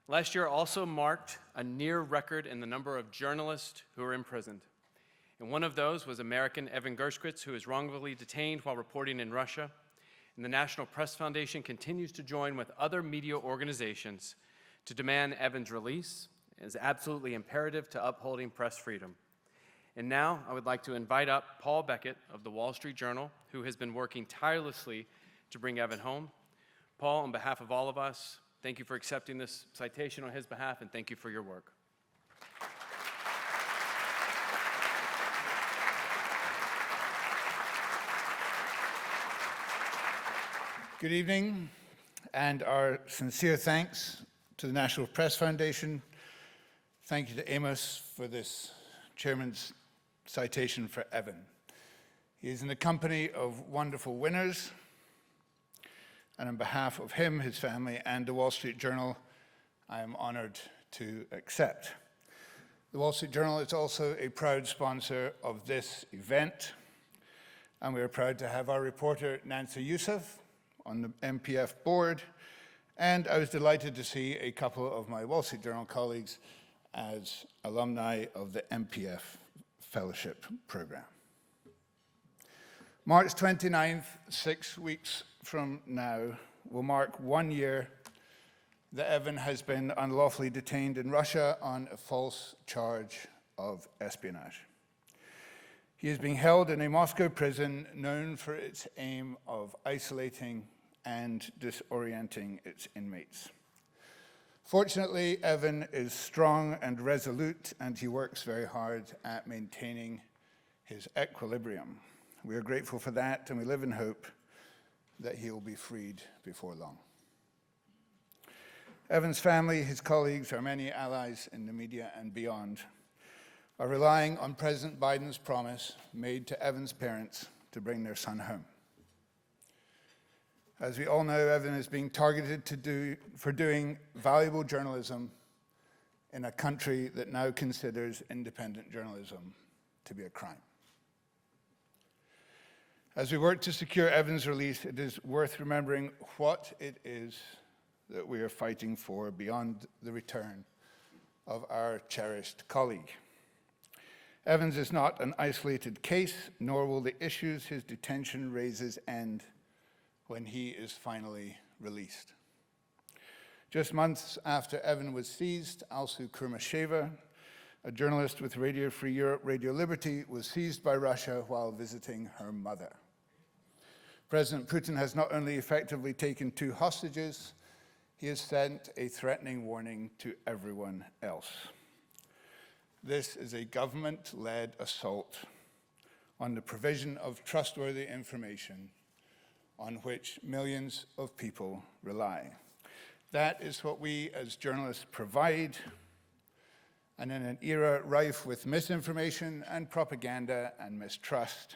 Last year also marked a near record in the number of journalists who were imprisoned. And one of those was American Evan Gershkovich, who is wrongfully detained while reporting in Russia. And the National Press Foundation continues to join with other media organizations to demand Evan's release. It is absolutely imperative to upholding press freedom. And now I would like to invite up Paul Beckett of the Wall Street Journal, who has been working tirelessly to bring Evan home. Paul, on behalf of all of us, thank you for accepting this citation on his behalf, and thank you for your work. Good evening, and our sincere thanks to the National Press Foundation. Thank you to Amos for this Chairman's citation for Evan. He is in the company of wonderful winners, and on behalf of him, his family, and the Wall Street Journal, I am honored to accept. The Wall Street Journal is also a proud sponsor of this event, and we are proud to have our reporter, Nancy Youssef, on the NPF board, and I was delighted to see a couple of my Wall Street Journal colleagues as alumni of the NPF Fellowship Program. March 29th, 6 weeks from now, will mark 1 year that Evan has been unlawfully detained in Russia on a false charge of espionage. He is being held in a Moscow prison known for its aim of isolating and disorienting its inmates. Fortunately, Evan is strong and resolute, and he works very hard at maintaining his equilibrium. We are grateful for that, and we live in hope that he will be freed before long. Evan's family, his colleagues, our many allies in the media and beyond, are relying on President Biden's promise made to Evan's parents to bring their son home. As we all know, Evan is being targeted for doing valuable journalism in a country that now considers independent journalism to be a crime. As we work to secure Evan's release, it is worth remembering what it is that we are fighting for beyond the return of our cherished colleague. Evans is not an isolated case, nor will the issues his detention raises end when he is finally released. Just months after Evan was seized, Alsu Kurmasheva, a journalist with Radio Free Europe, Radio Liberty, was seized by Russia while visiting her mother. President Putin has not only effectively taken 2 hostages, he has sent a threatening warning to everyone else. This is a government-led assault on the provision of trustworthy information on which millions of people rely. That is what we as journalists provide, and in an era rife with misinformation and propaganda and mistrust,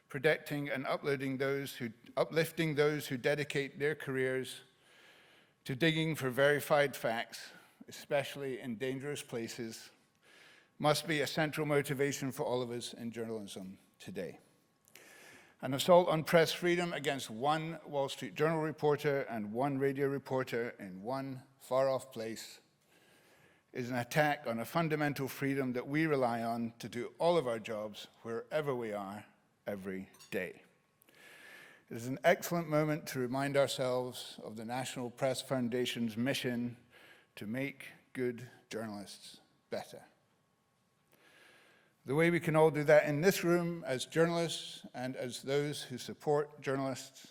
protecting and uplifting those who dedicate their careers to digging for verified facts, especially in dangerous places, must be a central motivation for all of us in journalism today. An assault on press freedom against 1 Wall Street Journal reporter and 1 radio reporter in 1 far-off place is an attack on a fundamental freedom that we rely on to do all of our jobs wherever we are every day. It is an excellent moment to remind ourselves of the National Press Foundation's mission to make good journalists better. The way we can all do that in this room as journalists and as those who support journalists,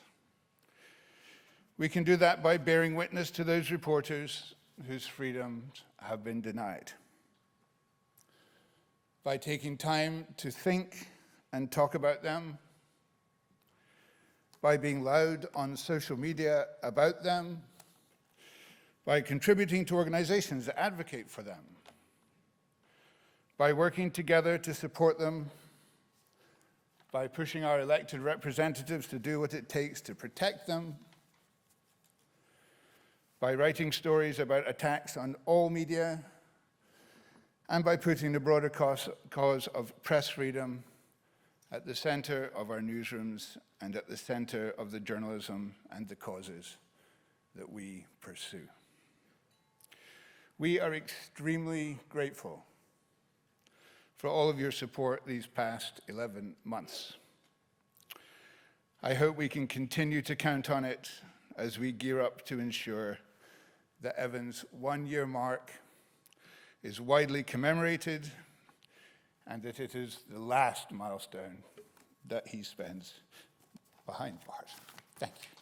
we can do that by bearing witness to those reporters whose freedoms have been denied, by taking time to think and talk about them, by being loud on social media about them, by contributing to organizations that advocate for them, by working together to support them, by pushing our elected representatives to do what it takes to protect them, by writing stories about attacks on all media, and by putting the broader cause of press freedom at the center of our newsrooms and at the center of the journalism and the causes that we pursue. We are extremely grateful for all of your support these past 11 months. I hope we can continue to count on it as we gear up to ensure that Evan's one-year mark is widely commemorated and that it is the last milestone that he spends behind bars. Thank you.